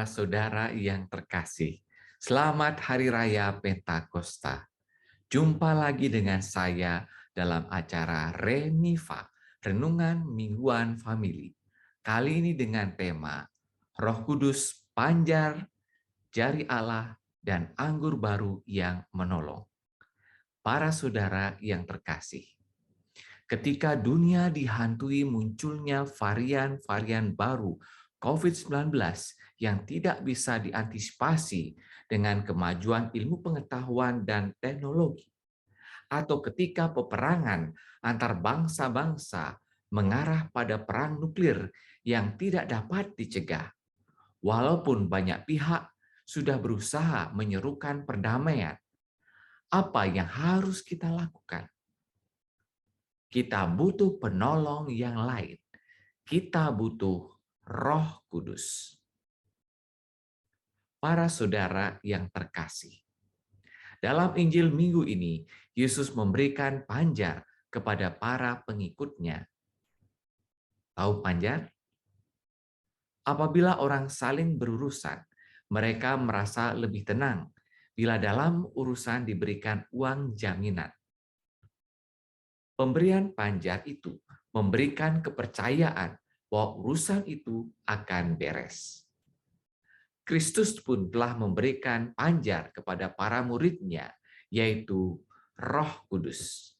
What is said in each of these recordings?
Para saudara yang terkasih, selamat Hari Raya Pentakosta. Jumpa lagi dengan saya dalam acara Renifa, Renungan Mingguan Famili. Kali ini dengan tema Roh Kudus, Panjar, Jari Allah, dan Anggur Baru yang Menolong. Para saudara yang terkasih, ketika dunia dihantui munculnya varian-varian baru COVID-19 yang tidak bisa diantisipasi dengan kemajuan ilmu pengetahuan dan teknologi, atau ketika peperangan antar bangsa-bangsa mengarah pada perang nuklir yang tidak dapat dicegah, walaupun banyak pihak sudah berusaha menyerukan perdamaian, apa yang harus kita lakukan? Kita butuh penolong yang lain. Kita butuh Roh Kudus. Para saudara yang terkasih, dalam Injil minggu ini, Yesus memberikan panjar kepada para pengikutnya. Tahu panjar? Apabila orang saling berurusan, mereka merasa lebih tenang bila dalam urusan diberikan uang jaminan. Pemberian panjar itu memberikan kepercayaan bahwa urusan itu akan beres. Kristus pun telah memberikan panjar kepada para murid-Nya, yaitu Roh Kudus.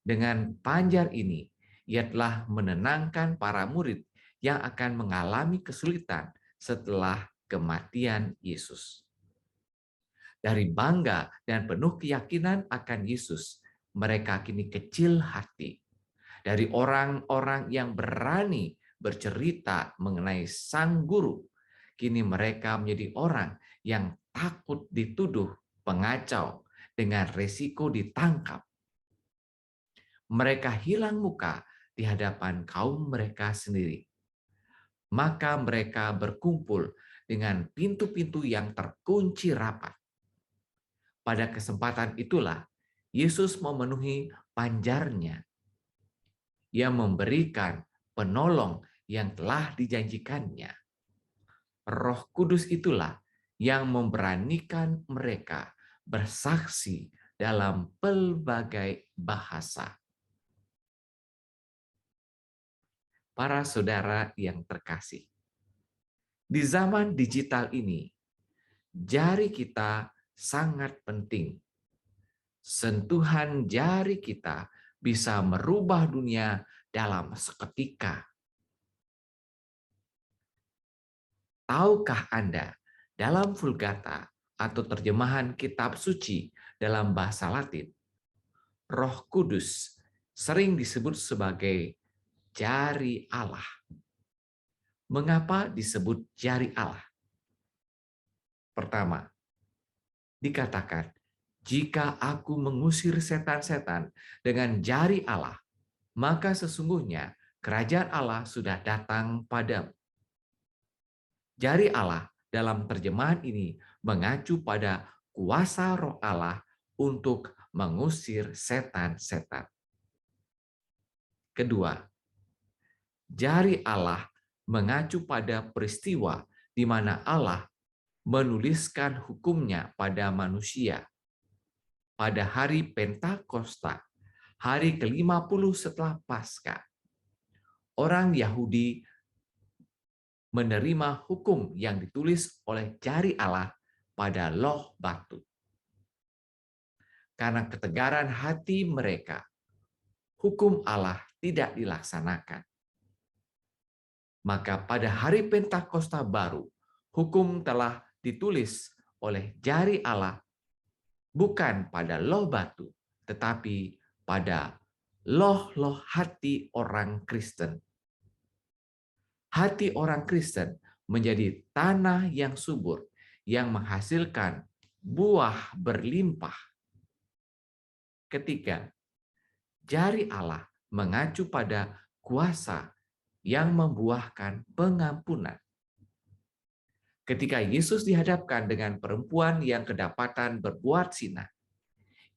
Dengan panjar ini, Ia telah menenangkan para murid yang akan mengalami kesulitan setelah kematian Yesus. Dari bangga dan penuh keyakinan akan Yesus, mereka kini kecil hati. Dari orang-orang yang berani bercerita mengenai Sang Guru, kini mereka menjadi orang yang takut dituduh pengacau dengan resiko ditangkap. Mereka hilang muka di hadapan kaum mereka sendiri. Maka mereka berkumpul dengan pintu-pintu yang terkunci rapat. Pada kesempatan itulah, Yesus memenuhi panjarnya. Ia memberikan penolong yang telah dijanjikannya. Roh Kudus itulah yang memberanikan mereka bersaksi dalam pelbagai bahasa. Para saudara yang terkasih, di zaman digital ini, jari kita sangat penting. Sentuhan jari kita bisa merubah dunia dalam seketika. Tahukah Anda, dalam Vulgata atau terjemahan kitab suci dalam bahasa Latin, Roh Kudus sering disebut sebagai jari Allah. Mengapa disebut jari Allah? Pertama, dikatakan, jika aku mengusir setan-setan dengan jari Allah, maka sesungguhnya kerajaan Allah sudah datang padamu. Jari Allah dalam terjemahan ini mengacu pada kuasa Roh Allah untuk mengusir setan-setan. Kedua, jari Allah mengacu pada peristiwa di mana Allah menuliskan hukumnya pada manusia. Pada hari Pentakosta, hari ke-50 setelah Paskah, orang Yahudi menerima hukum yang ditulis oleh jari Allah pada loh batu. Karena ketegaran hati mereka, hukum Allah tidak dilaksanakan. Maka pada hari Pentakosta baru, hukum telah ditulis oleh jari Allah bukan pada loh batu, tetapi pada loh-loh hati orang Kristen. Hati orang Kristen menjadi tanah yang subur, yang menghasilkan buah berlimpah. Ketiga, jari Allah mengacu pada kuasa yang membuahkan pengampunan. Ketika Yesus dihadapkan dengan perempuan yang kedapatan berbuat zina,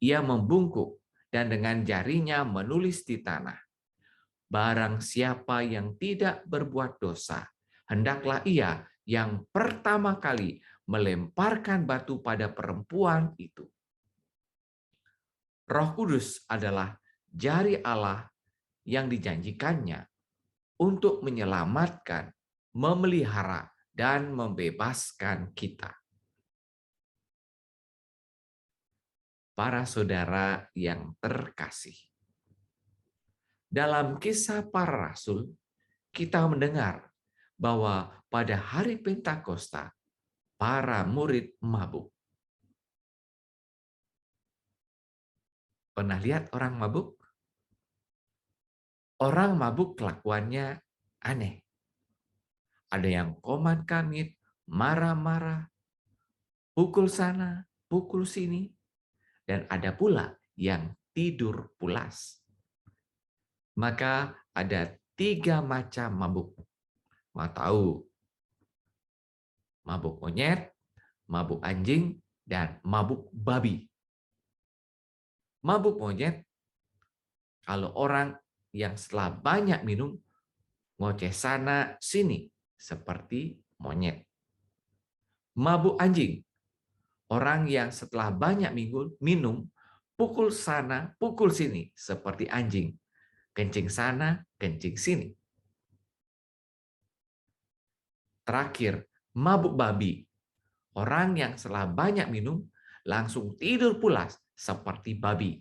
ia membungkuk dan dengan jarinya menulis di tanah, "Barang siapa yang tidak berbuat dosa, hendaklah ia yang pertama kali melemparkan batu pada perempuan itu. Roh Kudus adalah jari Allah yang dijanjikannya untuk menyelamatkan, memelihara, dan membebaskan kita. Para saudara yang terkasih, dalam Kisah Para Rasul, kita mendengar bahwa pada hari Pentakosta, para murid mabuk. Pernah lihat orang mabuk? Orang mabuk kelakuannya aneh. Ada yang komat-kamit, marah-marah, pukul sana, pukul sini, dan ada pula yang tidur pulas. Maka ada 3 macam mabuk. Mau tahu? Mabuk monyet, mabuk anjing, dan mabuk babi. Mabuk monyet, kalau orang yang setelah banyak minum, ngoceh sana sini, seperti monyet. Mabuk anjing, orang yang setelah banyak minum, pukul sana, pukul sini, seperti anjing. Kencing sana, kencing sini. Terakhir, mabuk babi, orang yang setelah banyak minum, langsung tidur pulas, seperti babi.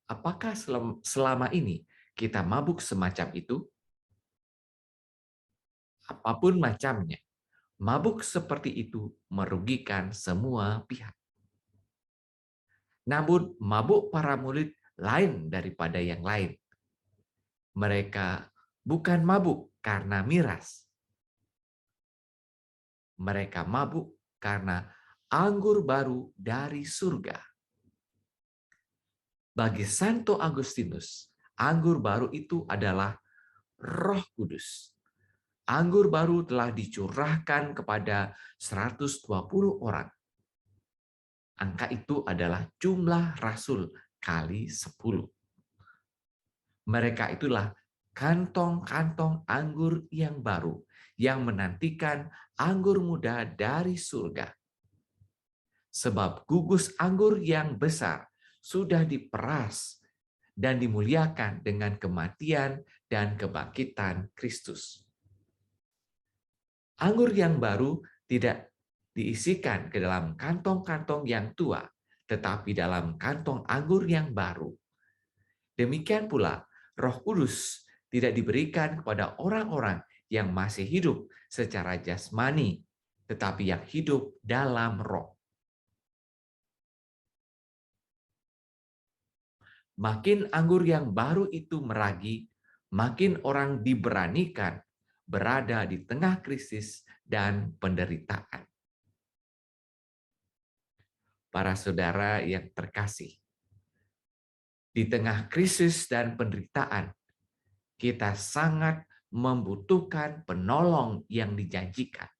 Apakah selama ini kita mabuk semacam itu? Apapun macamnya, mabuk seperti itu merugikan semua pihak. Namun, mabuk para murid lain daripada yang lain. Mereka bukan mabuk karena miras. Mereka mabuk karena anggur baru dari surga. Bagi Santo Agustinus, anggur baru itu adalah Roh Kudus. Anggur baru telah dicurahkan kepada 120 orang. Angka itu adalah jumlah rasul kali 10. Mereka itulah kantong-kantong anggur yang baru yang menantikan anggur muda dari surga. Sebab gugus anggur yang besar sudah diperas dan dimuliakan dengan kematian dan kebangkitan Kristus. Anggur yang baru tidak diisikan ke dalam kantong-kantong yang tua, tetapi dalam kantong anggur yang baru. Demikian pula, Roh Kudus tidak diberikan kepada orang-orang yang masih hidup secara jasmani, tetapi yang hidup dalam roh. Makin anggur yang baru itu meragi, makin orang diberanikan berada di tengah krisis dan penderitaan. Para saudara yang terkasih, di tengah krisis dan penderitaan, kita sangat membutuhkan penolong yang dijanjikan.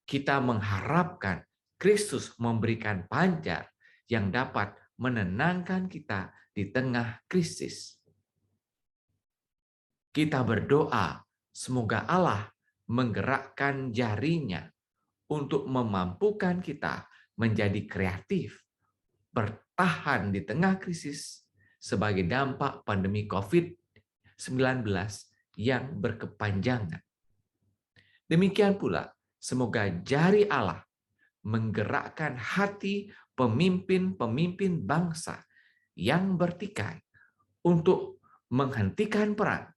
Kita mengharapkan Kristus memberikan panjar yang dapat menenangkan kita di tengah krisis. Kita berdoa semoga Allah menggerakkan jarinya untuk memampukan kita menjadi kreatif, bertahan di tengah krisis sebagai dampak pandemi COVID-19 yang berkepanjangan. Demikian pula, semoga jari Allah menggerakkan hati pemimpin-pemimpin bangsa yang bertikai untuk menghentikan perang,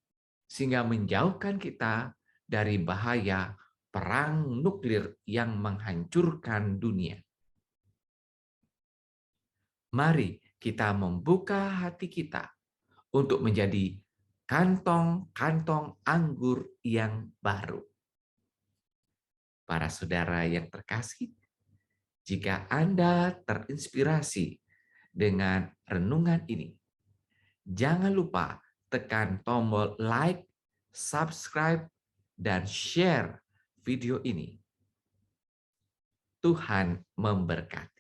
sehingga menjauhkan kita dari bahaya perang nuklir yang menghancurkan dunia. Mari kita membuka hati kita untuk menjadi kantong-kantong anggur yang baru. Para saudara yang terkasih, jika Anda terinspirasi dengan renungan ini, jangan lupa tekan tombol like, subscribe, dan share video ini. Tuhan memberkati.